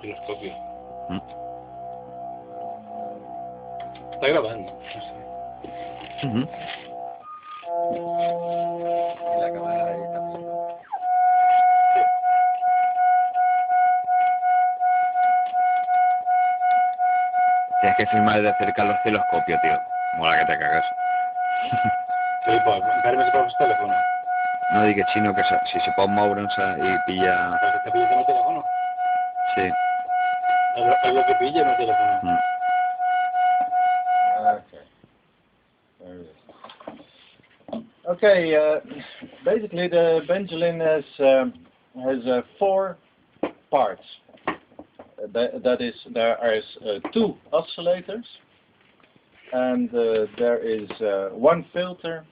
osciloscopio. Está grabando. Y la cámara ahí también. Tienes que filmar desde cerca el osciloscopio, tío. Mola que te cagas. Sí, pues, encara més per el teléfono. No dic xino que si se pot moure'ns i pilla... ¿Pero que está pillando el teléfono? Sí. Es lo que pilla en el teléfono. Okay. There it is. Okay, basically the benjolin has 4 parts. That is, there is 2 oscillators, and there is 1 filter,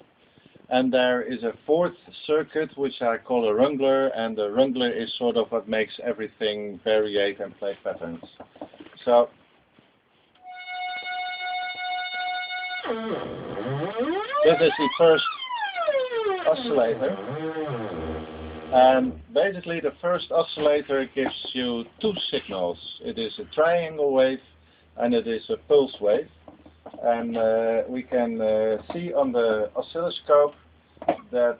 and there is a 4th circuit which I call a wrangler, and the wrangler is sort of what makes everything variate and play patterns. So this is the first oscillator, and basically the first oscillator gives you 2 signals. It is a triangle wave and it is a pulse wave, and we can see on the oscilloscope that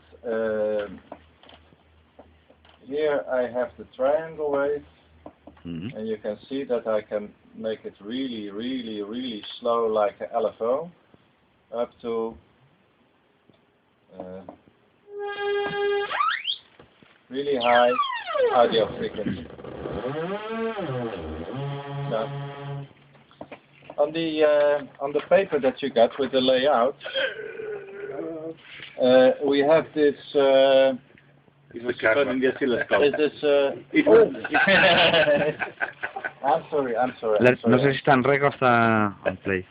here I have the triangle wave, and you can see that I can make it really slow like a LFO up to really high audio frequency. Now, on the paper that you got with the layout, we have this. Is this? I'm sorry. No sé si está en rec o está on play.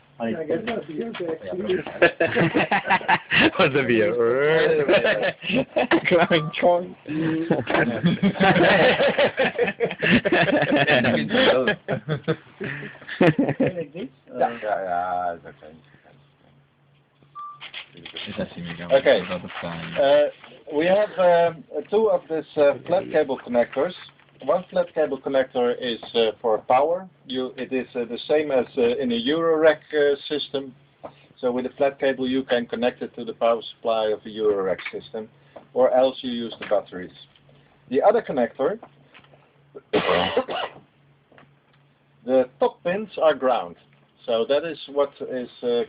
What's the beer? Climb chon. Like this? Yeah, it's okay. Okay. We have 2 of these flat cable connectors. One flat cable connector is for power. It is the same as in a Eurorack system. So with a flat cable you can connect it to the power supply of a Eurorack system, or else you use the batteries. The other connector, the top pins are ground. So that is what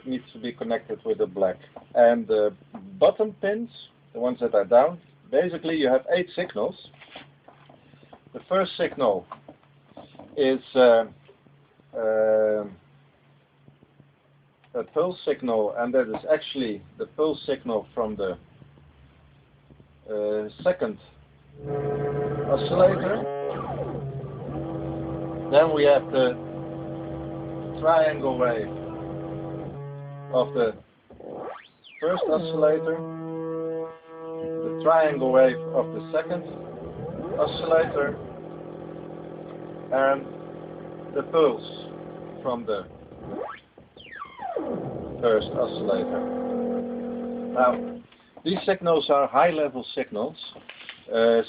needs to be connected with the black. And the bottom pins, the ones that are down, basically you have 8 signals. The first signal is a pulse signal, and that is actually the pulse signal from the second oscillator. Then we have the triangle wave of the first oscillator, the triangle wave of the second oscillator, and the pulse from the first oscillator. Now, these signals are high-level signals,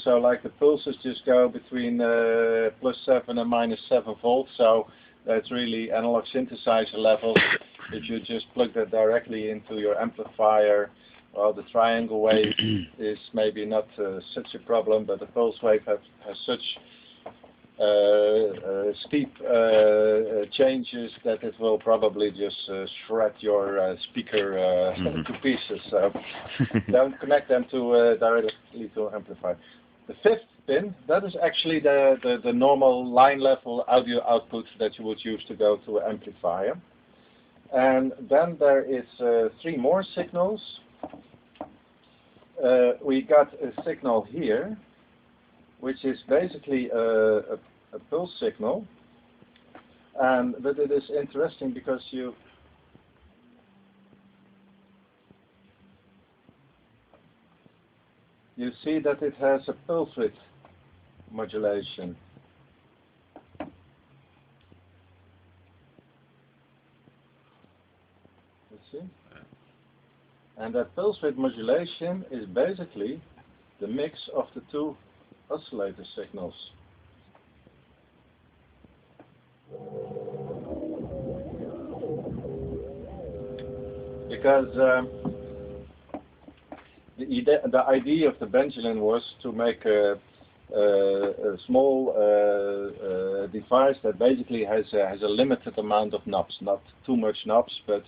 so like the pulses just go between +7 and -7 volts, so that's really analog synthesizer levels. If you just plug that directly into your amplifier, well, the triangle wave is maybe not such a problem, but the pulse wave has such steep changes that it will probably just shred your speaker to pieces. So don't connect them to directly to an amplifier. The 5th pin, that is actually the normal line level audio output that you would use to go to an amplifier. And then there is 3 more signals. We got a signal here, which is basically a pulse signal, but it is interesting because you see that it has a pulse width modulation. You see? And that pulse width modulation is basically the mix of the 2 oscillator signals. Because the idea of the benjolin was to make a small device that basically has a limited amount of knobs, not too much knobs, but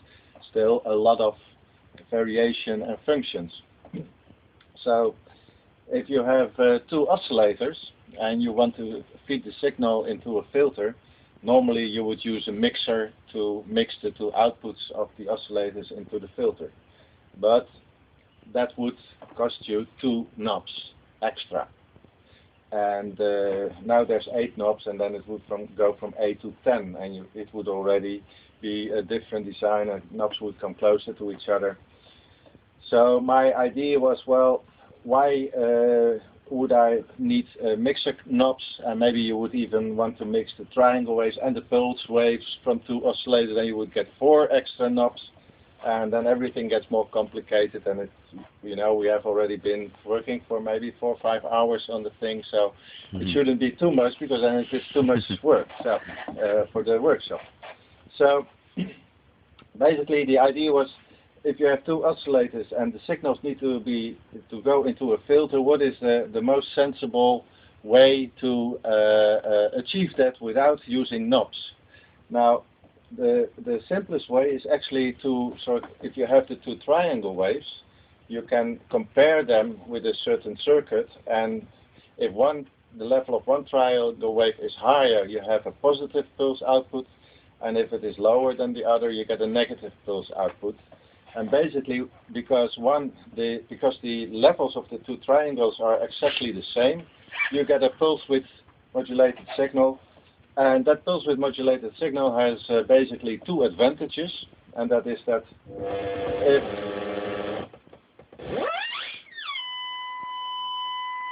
still a lot of variation and functions. So if you have two oscillators and you want to feed the signal into a filter, normally you would use a mixer to mix the two outputs of the oscillators into the filter. But that would cost you 2 knobs extra. And now there's 8 knobs, and then it would go from 8 to 10, and it would already be a different design, and knobs would come closer to each other. So my idea was, well, why would I need mixer knobs, and maybe you would even want to mix the triangle waves and the pulse waves from 2 oscillators, and you would get 4 extra knobs, and then everything gets more complicated, and we have already been working for maybe 4 or 5 hours on the thing, so it shouldn't be too much, because then it is too much work for the workshop. So basically the idea was, if you have 2 oscillators and the signals need to go into a filter, what is the most sensible way to achieve that without using knobs? Now, the simplest way is actually to if you have the 2 triangle waves, you can compare them with a certain circuit, and if the level of one triangle wave is higher, you have a positive pulse output, and if it is lower than the other, you get a negative pulse output. And basically, because the levels of the 2 triangles are exactly the same, you get a pulse width modulated signal. And that pulse width modulated signal has basically 2 advantages, and that is that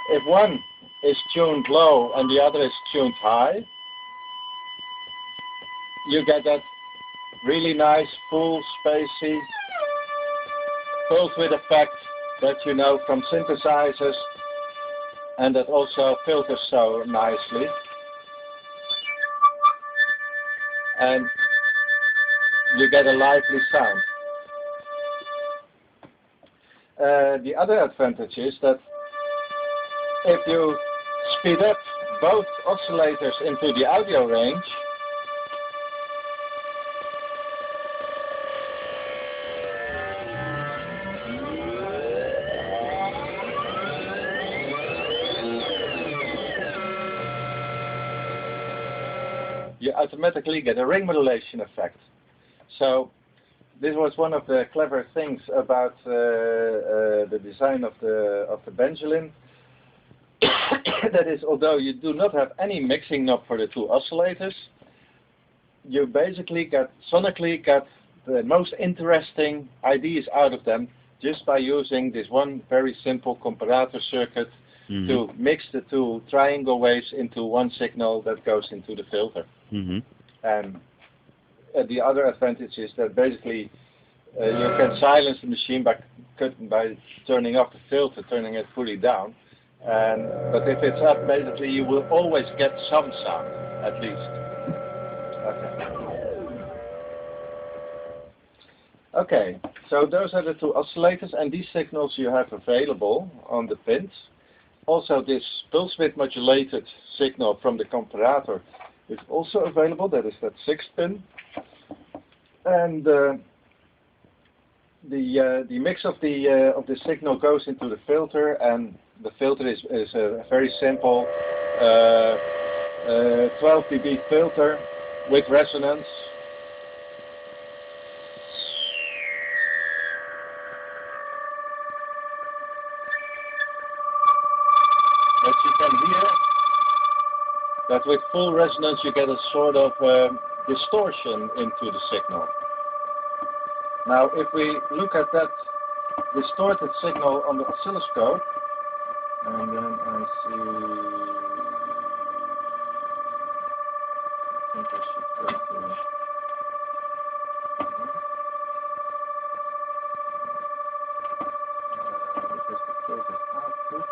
if one is tuned low and the other is tuned high, you get that really nice, full, spacey pulse width effect that you know from synthesizers, and that also filters so nicely. And you get a lively sound. The other advantage is that if you speed up both oscillators into the audio range, you automatically get a ring modulation effect. So this was one of the clever things about the design of the benjolin. That is, although you do not have any mixing knob for the 2 oscillators, you basically sonically get the most interesting ideas out of them just by using this one very simple comparator circuit to mix the 2 triangle waves into one signal that goes into the filter. And the other advantage is that basically you can silence the machine by turning off the filter, turning it fully down. But if it's up, basically you will always get some sound, at least. Okay, so those are the 2 oscillators, and these signals you have available on the pins. Also, this pulse width modulated signal from the comparator is also available. That is that 6th pin. And the mix of the signal goes into the filter, and the filter is a very simple 12 dB filter with resonance. That you can hear that with full resonance you get a sort of distortion into the signal. Now, if we look at that distorted signal on the oscilloscope, and then I see, I think I should go to, this is the filtered output.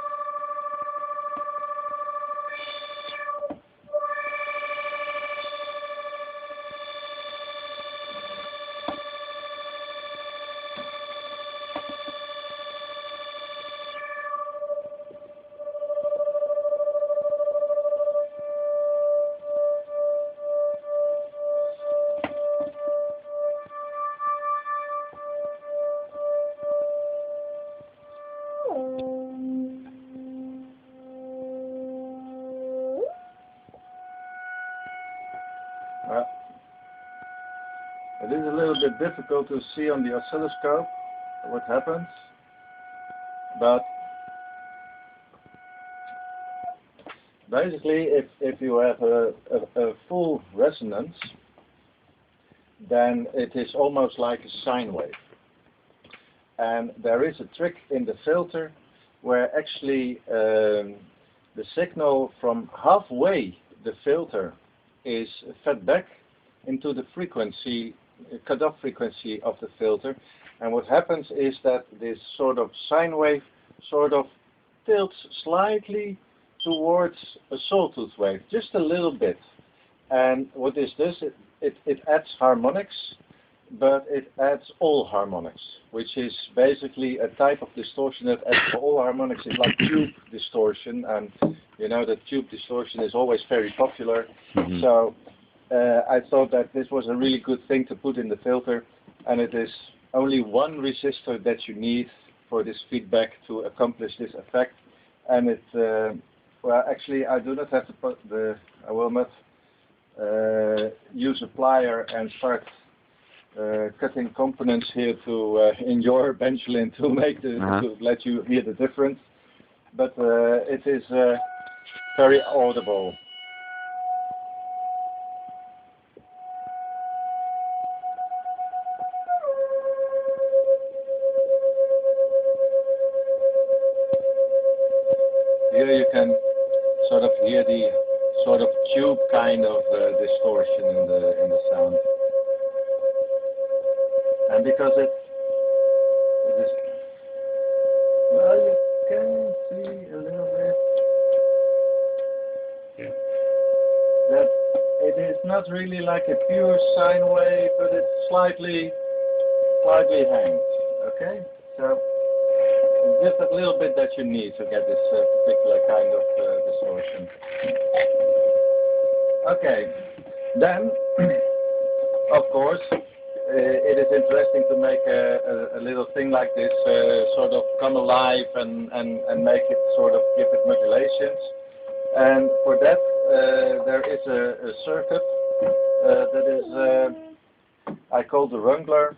It is a little bit difficult to see on the oscilloscope what happens, but basically if you have a full resonance, then it is almost like a sine wave. And there is a trick in the filter where actually the signal from halfway the filter is fed back into the frequency, cutoff frequency of the filter. And what happens is that this sort of sine wave sort of tilts slightly towards a sawtooth wave, just a little bit. And what is this? It adds harmonics, but it adds all harmonics, which is basically a type of distortion that adds all harmonics. It's like tube distortion, and you know that tube distortion is always very popular. Mm-hmm. So I thought that this was a really good thing to put in the filter, and it is only one resistor that you need for this feedback to accomplish this effect. And it, well, actually I do not have to put I will not use a plier and start cutting components here to in your benjolin to make the to let you hear the difference, but it is very audible. Here you can sort of hear the sort of tube kind of distortion in the sound. And because it is, well, you can see a little bit that it is not really like a pure sine wave, but it's slightly hangs. Okay, so it's just a little bit that you need to get this particular kind of distortion. Okay, then of course. It is interesting to make a little thing like this sort of come alive and make it sort of give it modulations. And for that there is a circuit that is I call the wrangler,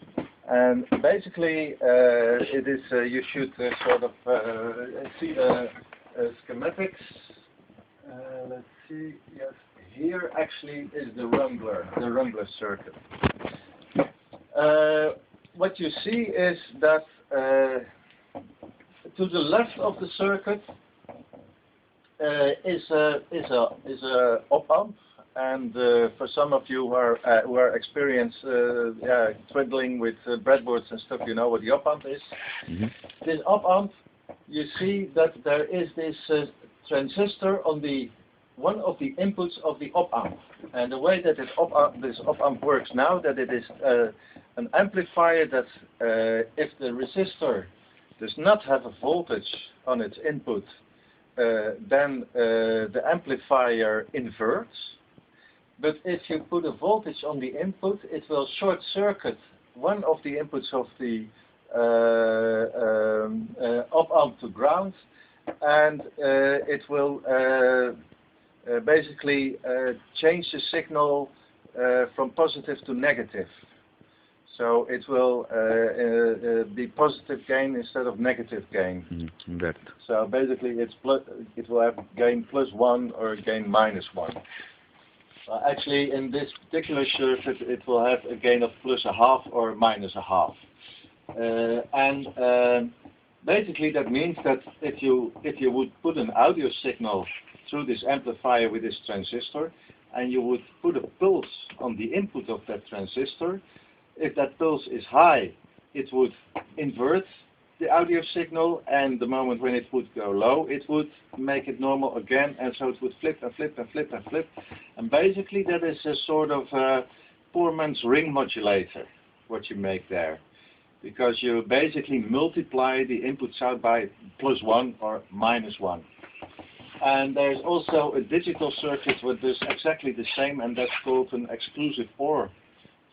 and basically it is you should sort of see the schematics. Let's see, yes, here actually is the wrangler circuit. What you see is that to the left of the circuit is a op-amp, and for some of you who are experienced twiddling with breadboards and stuff, you know what the op-amp is. Mm-hmm. This op-amp, you see that there is this transistor on one of the inputs of the op-amp, and the way that this op-amp works now, that it is an amplifier that if the resistor does not have a voltage on its input, then the amplifier inverts. But if you put a voltage on the input, it will short circuit one of the inputs of the op-amp to ground, and it will basically change the signal from positive to negative. So it will be positive gain instead of negative gain. Mm-hmm. So basically it will have gain +1 or gain -1. Actually in this particular circuit it will have a gain of +0.5 or -0.5. And basically that means that if you would put an audio signal through this amplifier with this transistor, and you would put a pulse on the input of that transistor, if that pulse is high, it would invert the audio signal, and the moment when it would go low, it would make it normal again, and so it would flip and flip and flip and flip. And basically that is a sort of poor man's ring modulator, what you make there. Because you basically multiply the inputs out by +1 or -1. And there's also a digital circuit with this exactly the same, and that's called an exclusive OR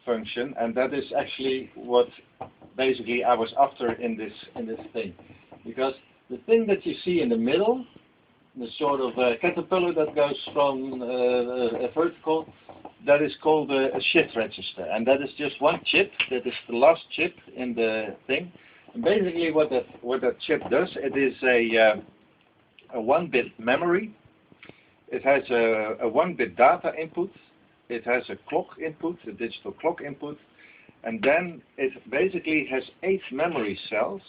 function, and that is actually what basically I was after in this thing. Because the thing that you see in the middle, the sort of caterpillar that goes from vertical, that is called a shift register, and that is just one chip. That is the last chip in the thing. And basically, what that chip does, it is a 1-bit memory. It has a 1-bit data input. It has a clock input, a digital clock input, and then it basically has 8 memory cells.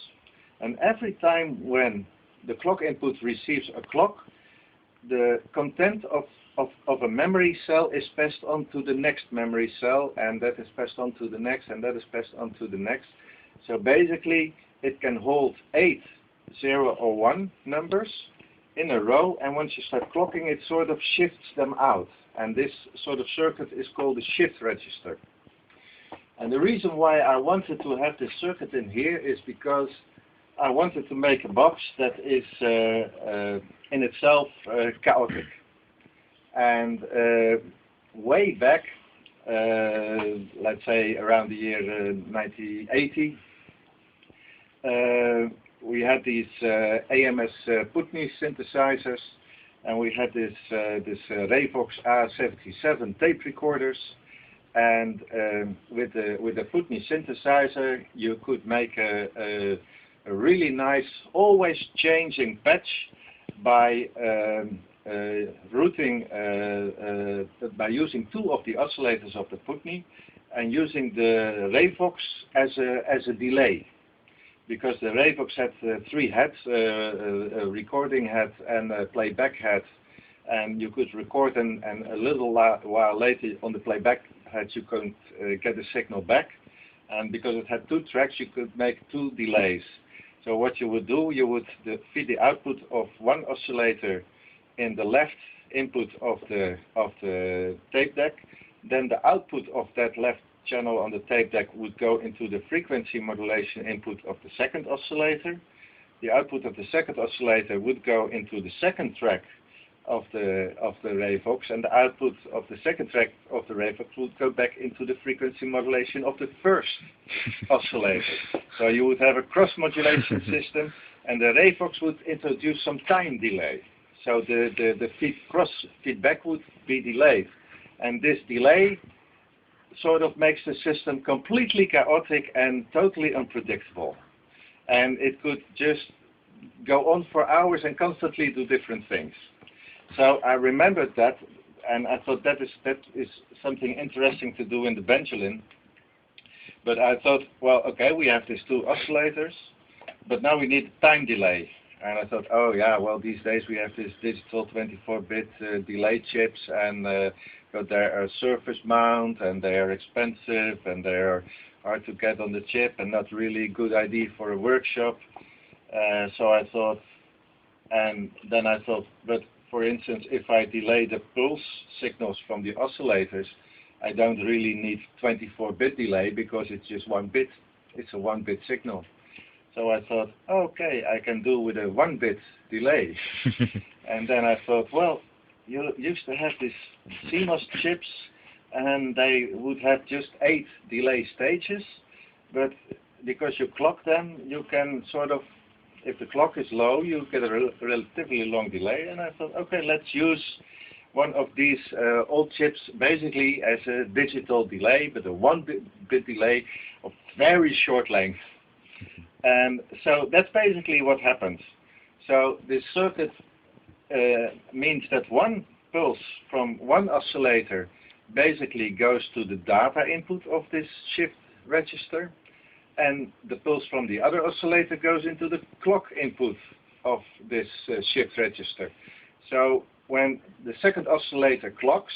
And every time when the clock input receives a clock, the content of a memory cell is passed on to the next memory cell, and that is passed on to the next, and that is passed on to the next. So basically, it can hold 8 0 or 1 numbers in a row, and once you start clocking, it sort of shifts them out. And this sort of circuit is called a shift register. And the reason why I wanted to have this circuit in here is because I wanted to make a box that is in itself chaotic. And way back, let's say around the year 1980, we had these AMS Putney synthesizers, and we had this Revox A77 tape recorders, and with the Putney synthesizer you could make a really nice, always changing patch by routing by using 2 of the oscillators of the Putney and using the Revox as a delay. Because the Revox had 3 heads, a recording head and a playback head, and you could record and a little while later on the playback head you couldn't get the signal back, and because it had 2 tracks you could make 2 delays. So what you would do, you would feed the output of one oscillator in the left input of the tape deck, then the output of that left channel on the tape deck would go into the frequency modulation input of the second oscillator. The output of the second oscillator would go into the second track of the Revox, and the output of the second track of the Revox would go back into the frequency modulation of the first oscillator. So you would have a cross modulation system, and the Revox would introduce some time delay. So the cross feedback would be delayed, and this delay sort of makes the system completely chaotic and totally unpredictable. And it could just go on for hours and constantly do different things. So I remembered that, and I thought that is something interesting to do in the benjolin. But I thought, well, okay, we have these 2 oscillators, but now we need time delay. And I thought, oh yeah, well, these days we have this digital 24-bit delay chips, and but they are surface mount, and they are expensive, and they are hard to get on the chip, and not really a good idea for a workshop. So I thought, and then I thought, but for instance, if I delay the pulse signals from the oscillators, I don't really need 24-bit delay because it's just 1 bit. It's a 1-bit signal. So I thought, okay, I can do with a 1-bit delay. And then I thought, well, you used to have these CMOS chips, and they would have just 8 delay stages, but because you clock them, you can sort of, if the clock is low, you get a relatively long delay. And I thought, okay, let's use one of these old chips basically as a digital delay, but a 1-bit delay of very short length. And so that's basically what happens. So this circuit means that one pulse from one oscillator basically goes to the data input of this shift register, and the pulse from the other oscillator goes into the clock input of this shift register. So when the second oscillator clocks,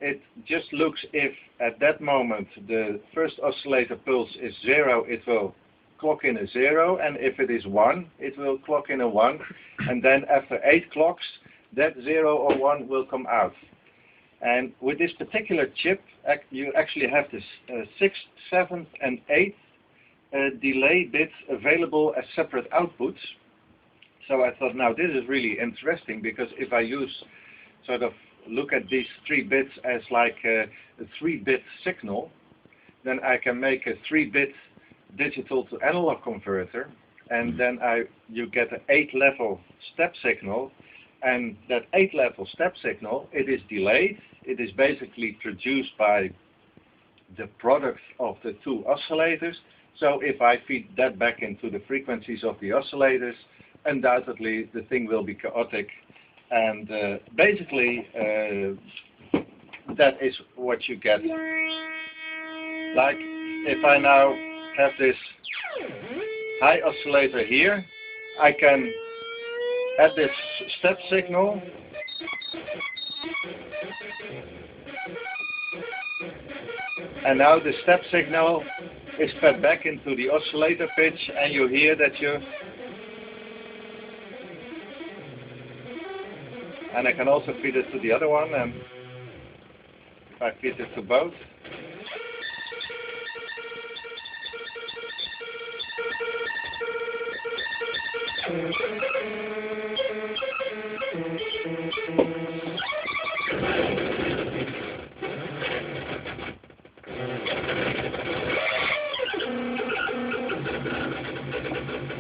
it just looks if at that moment the first oscillator pulse is 0, it will clock in a 0, and if it is 1, it will clock in a 1, and then after 8 clocks, that 0 or 1 will come out. And with this particular chip, you actually have this 6th, 7th, and 8th delay bits available as separate outputs. So I thought, now this is really interesting, because if I look at these 3 bits as like a 3-bit signal, then I can make a 3-bit digital to analog converter, and then you get an 8-level step signal, And that 8-level step signal, it is delayed. It is basically produced by the product of the two oscillators. So if I feed that back into the frequencies of the oscillators, undoubtedly the thing will be chaotic. And basically that is what you get. Like if I now have this high oscillator here, I can add this step signal. And now the step signal is fed back into the oscillator pitch, and you hear that and I can also feed it to the other one, and if I feed it to both,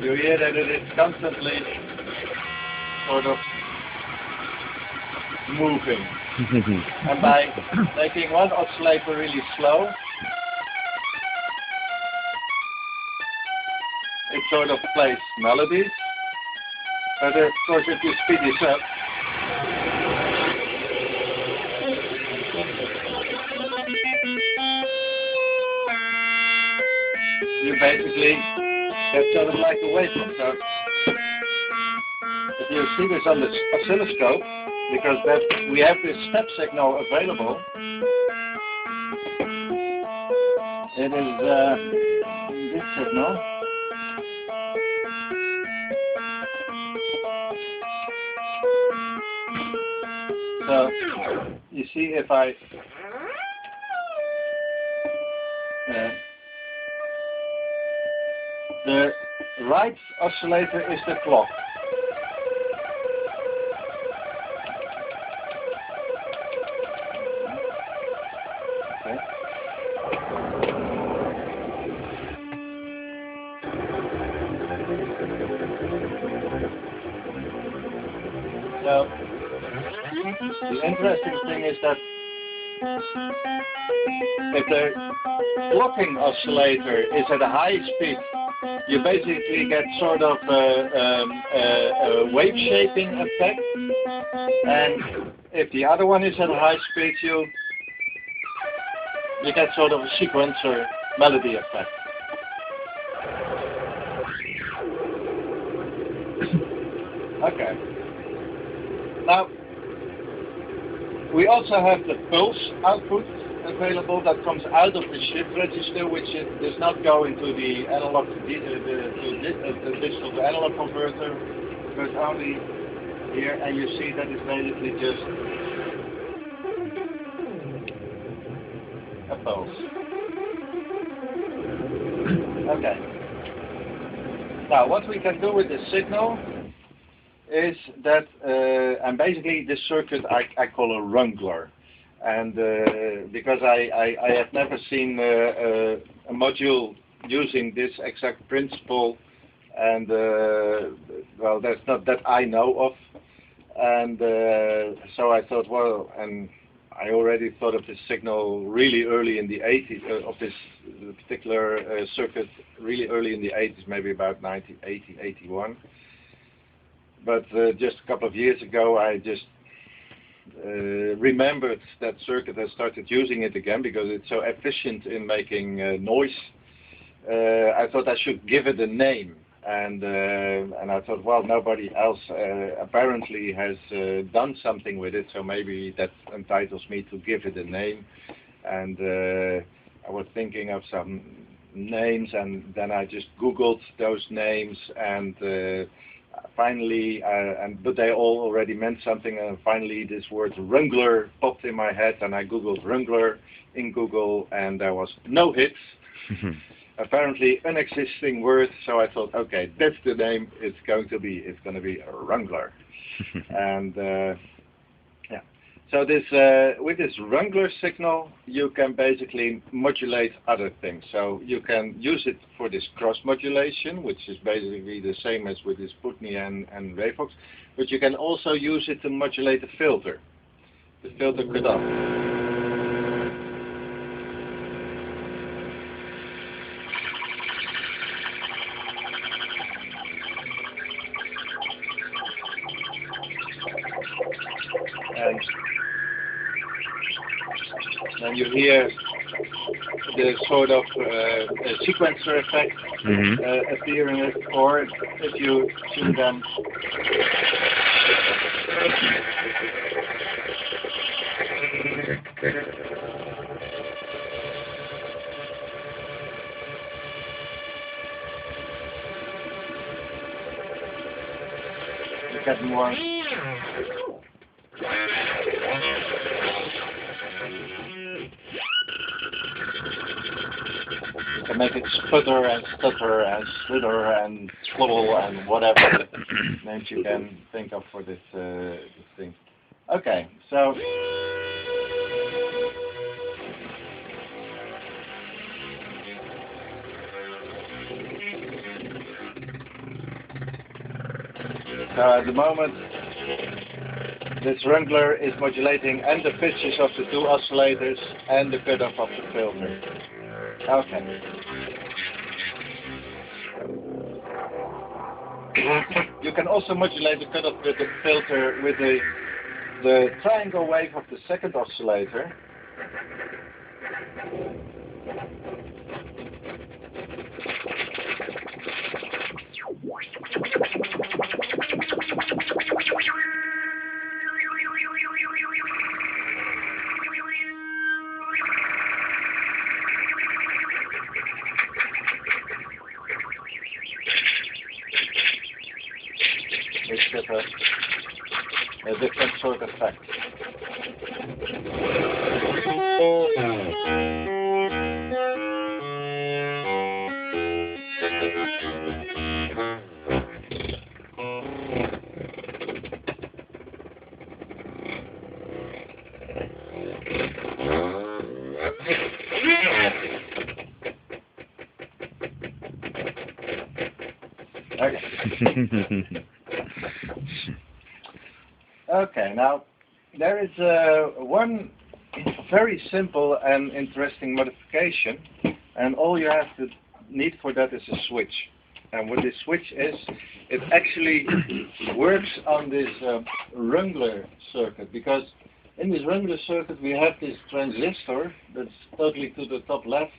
you hear that it is constantly sort of moving. And by making one oscillator really slow, it sort of plays melodies. But of course if you speed this up, you basically get sort of like a waveform. So if you see this on the oscilloscope, because we have this step signal available, it is this signal. So you see if I the right oscillator is the clock. Okay. So the interesting thing is that if the clocking oscillator is at a high speed, you basically get sort of a wave shaping effect, and if the other one is at a high speed, you get sort of a sequencer melody effect. Okay. Now we also have the pulse output available that comes out of the shift register, which does not go into the analog to the digital to analog converter, but only here, and you see that it's basically just a pulse. Okay. Now what we can do with this signal is that, and basically this circuit I call a wrangler. And because I have never seen a module using this exact principle, and well, that's not that I know of, and so I thought, well, and I already thought of this signal really early in the 80s, of this particular circuit really early in the 80s, maybe about 1980, 81. But just a couple of years ago, I just remembered that circuit and started using it again because it's so efficient in making noise. I thought I should give it a name, and I thought, well, nobody else apparently has done something with it, so maybe that entitles me to give it a name. And I was thinking of some names, and then I just Googled those names, and finally, but they all already meant something, and finally this word wrangler popped in my head, and I Googled wrangler in Google, and there was no hits. Apparently an existing word, so I thought, okay, that's the name it's going to be. It's going to be a wrangler. And yeah, So this, with this Wrangler signal, you can basically modulate other things. So you can use it for this cross modulation, which is basically the same as with this Putney and Wavefox, but you can also use it to modulate the filter cutoff. And then you hear the sort of sequencer effect appear in it, or if you tune them. You get more. You can make it sputter and stutter and slither and slobble and whatever names you can think of for this thing. Okay, so at the moment this Wrangler is modulating and the pitches of the two oscillators and the cutoff of the filter. Okay. You can also modulate the cutoff with the filter with the triangle wave of the second oscillator. It's a different sort of effect. Okay. Okay, now there is one very simple and interesting modification, and all you have to need for that is a switch. And what this switch is, it actually works on this Wrangler circuit, because in this Wrangler circuit we have this transistor that's totally to the top left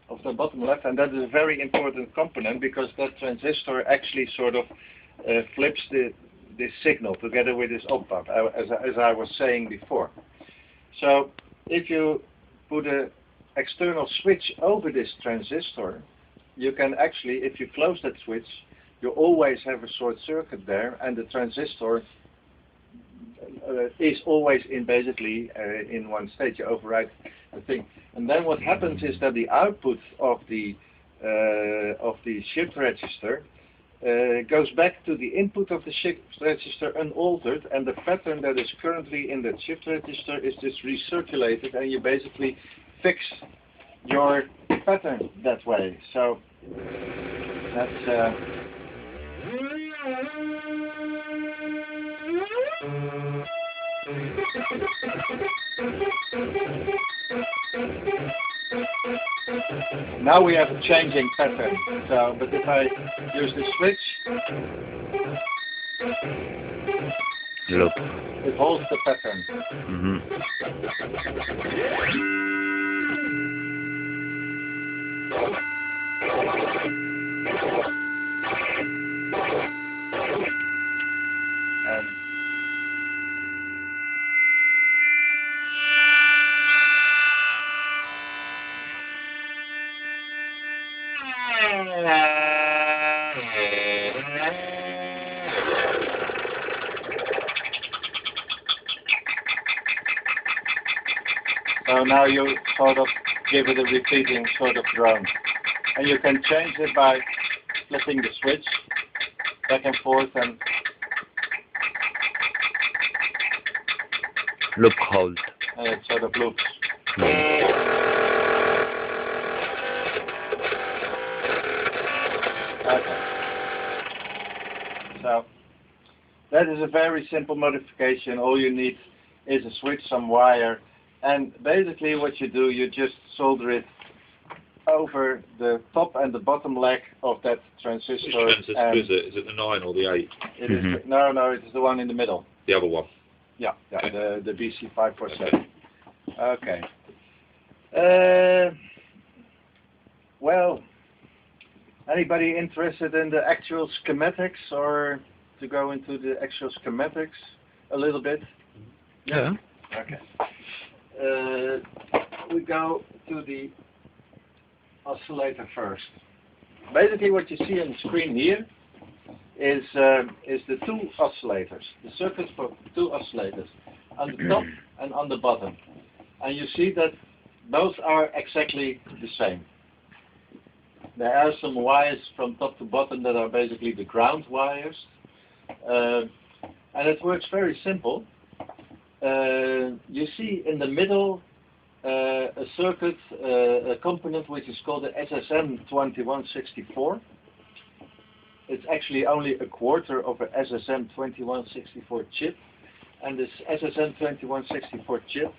of the bottom left, and that is a very important component because that transistor actually sort of flips this signal together with this op-amp, as I was saying before. So if you put an external switch over this transistor, you can actually, if you close that switch, you always have a short circuit there, and the transistor is always in basically in one state. You override the thing, and then what happens is that the output of the shift register goes back to the input of the shift register unaltered, and the pattern that is currently in that shift register is just recirculated, and you basically fix your pattern that way. So that's now we have a changing pattern. So, but if I use the switch, Look. it holds the pattern. And so now you sort of give it a repeating sort of drone. And you can change it by flipping the switch back and forth, and Loophole. and it sort of loops. Okay. So that is a very simple modification. All you need is a switch, some wire, and basically what you do, you just solder it over the top and the bottom leg of that transistor. Which transistor is it? Is it the 9 or the 8? It is no, it is the one in the middle. The other one. Yeah, Okay. the BC547. Okay. Well, anybody interested in the actual schematics, or to go into the actual schematics a little bit? Yeah. Okay. We go to the oscillator first. Basically what you see on the screen here is the two oscillators, the circuits for two oscillators, on the top and on the bottom. And you see that both are exactly the same. There are some wires from top to bottom that are basically the ground wires. And it works very simple. You see in the middle a circuit, a component which is called the SSM2164. It's actually only a quarter of a SSM2164 chip, and this SSM2164 chip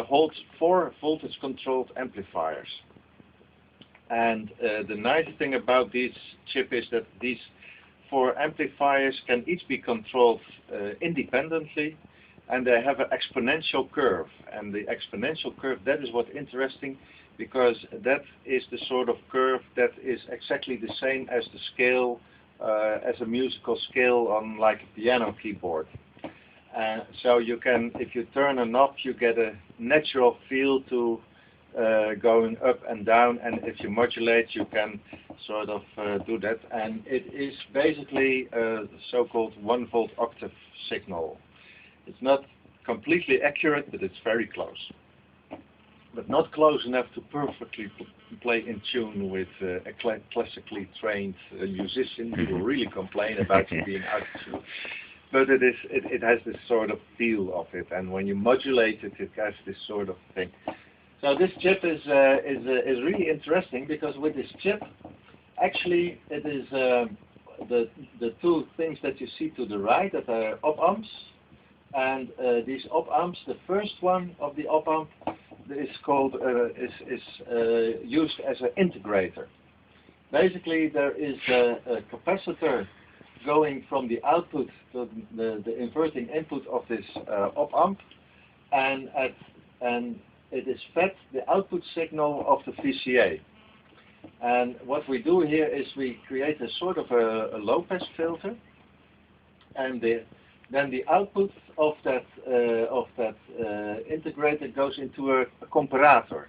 holds 4 voltage controlled amplifiers. And the nice thing about this chip is that these 4 amplifiers can each be controlled independently, and they have an exponential curve. And the exponential curve, that is what's interesting, because that is the sort of curve that is exactly the same as the scale, as a musical scale on like a piano keyboard. So you can, if you turn a knob, you get a natural feel to going up and down, and if you modulate, you can sort of do that. And it is basically a so-called 1 volt octave signal. It's not completely accurate, but it's very close. But not close enough to perfectly play in tune with a classically trained musician who will really complain about you being out of tune. But it has this sort of feel of it, and when you modulate it, it has this sort of thing. So this chip is really interesting, because with this chip, actually it is the two things that you see to the right that are op-amps. And these op-amps, the first one of the op-amp is called used as an integrator. Basically, there is a capacitor going from the output to the inverting input of this op-amp, and it is fed the output signal of the VCA. And what we do here is we create a sort of a low-pass filter, and then the output of that integrator goes into a comparator,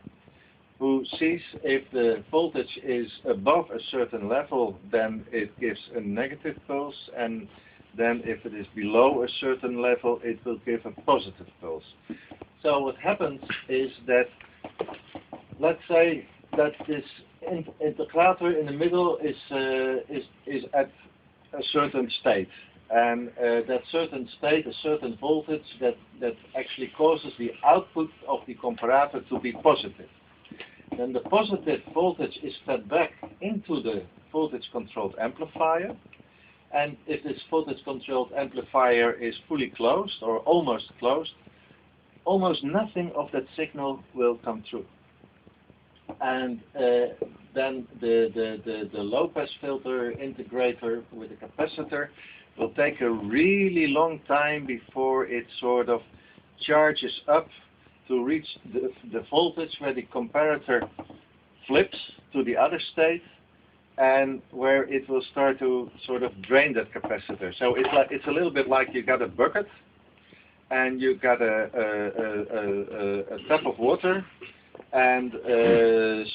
who sees if the voltage is above a certain level, then it gives a negative pulse, and then if it is below a certain level, it will give a positive pulse. So what happens is that, let's say that this integrator in the middle is at a certain state. And that certain state, a certain voltage that actually causes the output of the comparator to be positive. Then the positive voltage is fed back into the voltage controlled amplifier. And if this voltage controlled amplifier is fully closed or almost closed, almost nothing of that signal will come through. And then the low pass filter integrator with a capacitor will take a really long time before it sort of charges up to reach the voltage where the comparator flips to the other state, and where it will start to sort of drain that capacitor. So it's a little bit like you got a bucket and you got a tap of water, and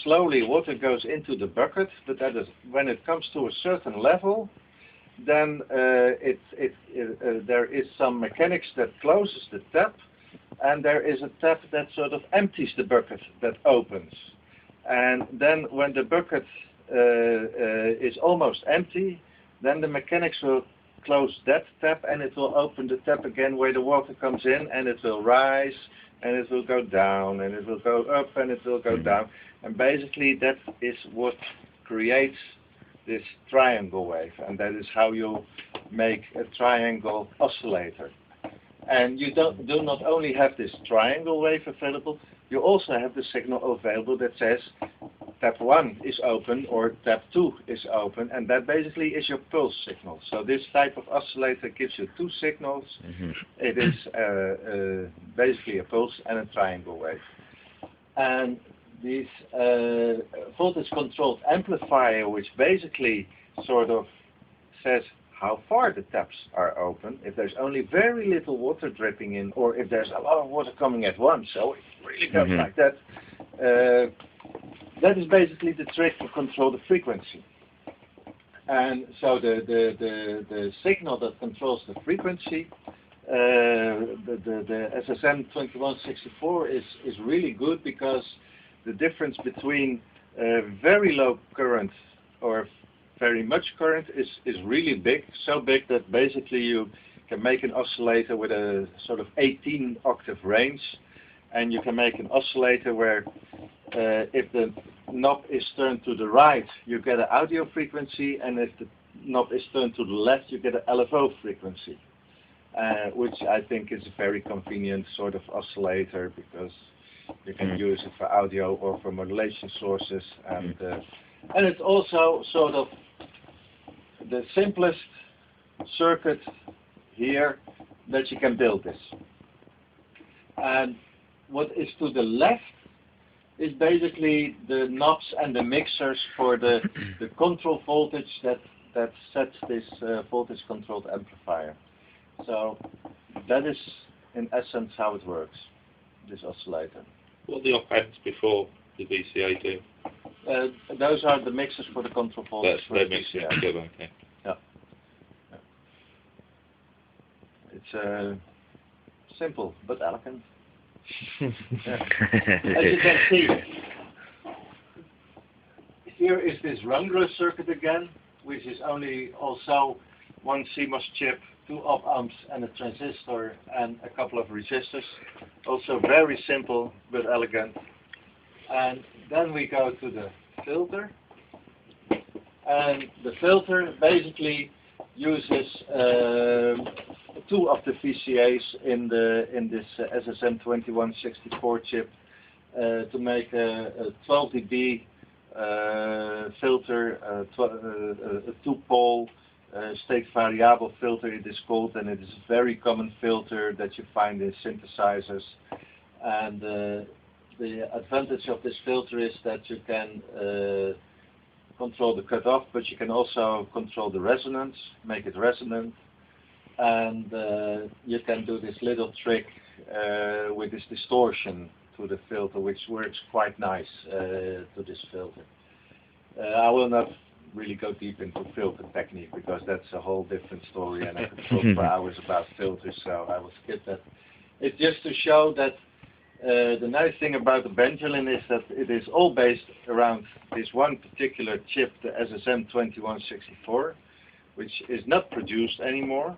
slowly water goes into the bucket, but that is, when it comes to a certain level, then there is some mechanics that closes the tap, and there is a tap that sort of empties the bucket, that opens. And then when the bucket is almost empty, then the mechanics will close that tap and it will open the tap again where the water comes in, and it will rise and it will go down and it will go up and it will go down. And basically that is what creates this triangle wave, and that is how you make a triangle oscillator. And you do not only have this triangle wave available, you also have the signal available that says tap 1 is open or tap 2 is open, and that basically is your pulse signal. So this type of oscillator gives you two signals. It is basically a pulse and a triangle wave. And this voltage controlled amplifier, which basically sort of says how far the taps are open, if there's only very little water dripping in, or if there's a lot of water coming at once, so it really goes like that. That is basically the trick to control the frequency. And so the signal that controls the frequency, the SSM 2164 is really good, because the difference between very low current or very much current is really big, so big that basically you can make an oscillator with a sort of 18 octave range, and you can make an oscillator where if the knob is turned to the right, you get an audio frequency, and if the knob is turned to the left, you get an LFO frequency, which I think is a very convenient sort of oscillator, because you can use it for audio or for modulation sources, and it's also sort of the simplest circuit here that you can build this. And what is to the left is basically the knobs and the mixers for the control voltage that sets this voltage controlled amplifier. So that is in essence how it works, this oscillator. What are the op-amps before the VCA do? Those are the mixers for the control voltage. They mix it together, okay. Yeah. It's simple but elegant. Yeah. As you can see, here is this Rungrove circuit again, which is only also one CMOS chip, two op-amps and a transistor and a couple of resistors. Also very simple but elegant. And then we go to the filter. And the filter basically uses two of the VCAs in this SSM 2164 chip to make a 12 dB filter, a two-pole state variable filter it is called, and it is a very common filter that you find in synthesizers. And the advantage of this filter is that you can control the cutoff, but you can also control the resonance, make it resonant, and you can do this little trick with this distortion to the filter, which works quite nice to this filter. I will not really go deep into filter technique, because that's a whole different story, and I could talk for hours about filters, so I will skip that. It's just to show that the nice thing about the benjolin is that it is all based around this one particular chip, the SSM 2164, which is not produced anymore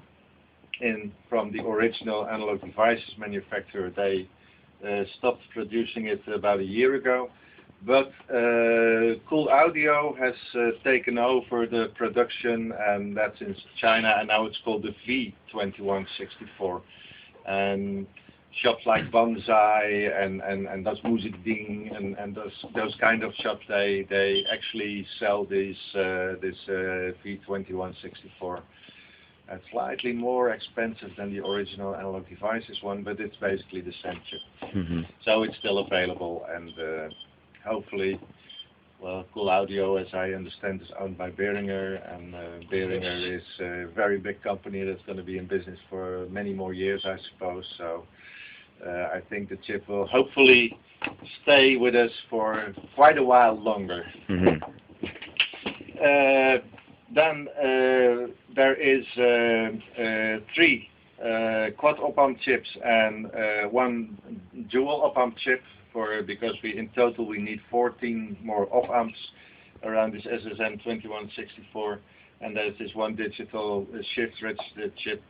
from the original analog devices manufacturer. They stopped producing it about a year ago. But Cool Audio has taken over the production, and that's in China, and now it's called the V2164. And shops like Banzai and Das Musikding and those kind of shops, they actually sell this V2164. It's slightly more expensive than the original analog devices one, but it's basically the same chip. So it's still available, and hopefully, well, Cool Audio, as I understand, is owned by Behringer, and Behringer is a very big company that's going to be in business for many more years, I suppose. So I think the chip will hopefully stay with us for quite a while longer. Then there is 3 quad op-amp chips and 1 dual op-amp chip, because in total we need 14 more op-amps around this SSM 2164. and there's this one digital shift register chip.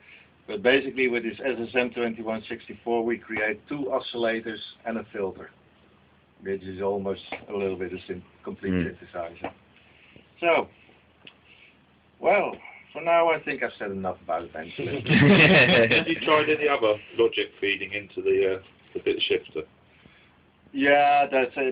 But basically with this SSM2164 we create 2 oscillators and a filter, which is almost a little bit a complete synthesizer. So, well, for now I think I've said enough about benjolin. Have you tried any other logic feeding into the bit shifter? Yeah, that's in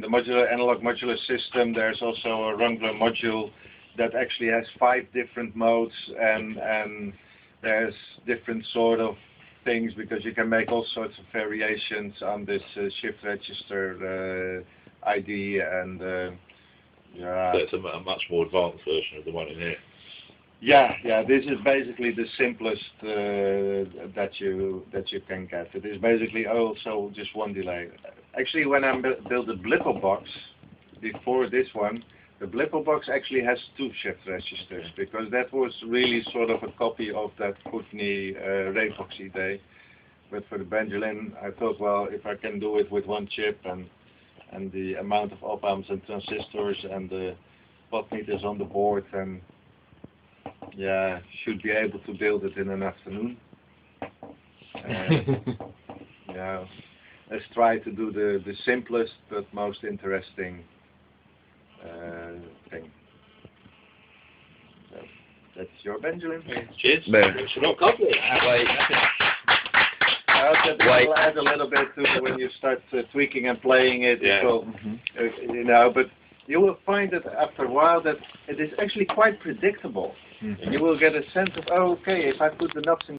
the modular analog modular system. There's also a Wrangler module that actually has 5 different modes, and there's different sort of things because you can make all sorts of variations on this shift register ID, and yeah. So it's a much more advanced version of the one in here. Yeah, this is basically the simplest that you can get. It is basically also just one delay. Actually, when I built the Blippo box before this one, the Blippo box actually has 2 shift registers because that was really sort of a copy of that Putney Revoxy day. But for the benjolin, I thought, well, if I can do it with 1 chip and the amount of op-amps and transistors and the potmeters on the board, and yeah, should be able to build it in an afternoon. Yeah, let's try to do the simplest but most interesting thing. So that's your benjolin. Cheers. It's not coffee. I'll add a little bit to when you start tweaking and playing it. Yeah. It will, you know, but you will find that after a while that it is actually quite predictable. You will get a sense of, oh, okay, if I put the knobs in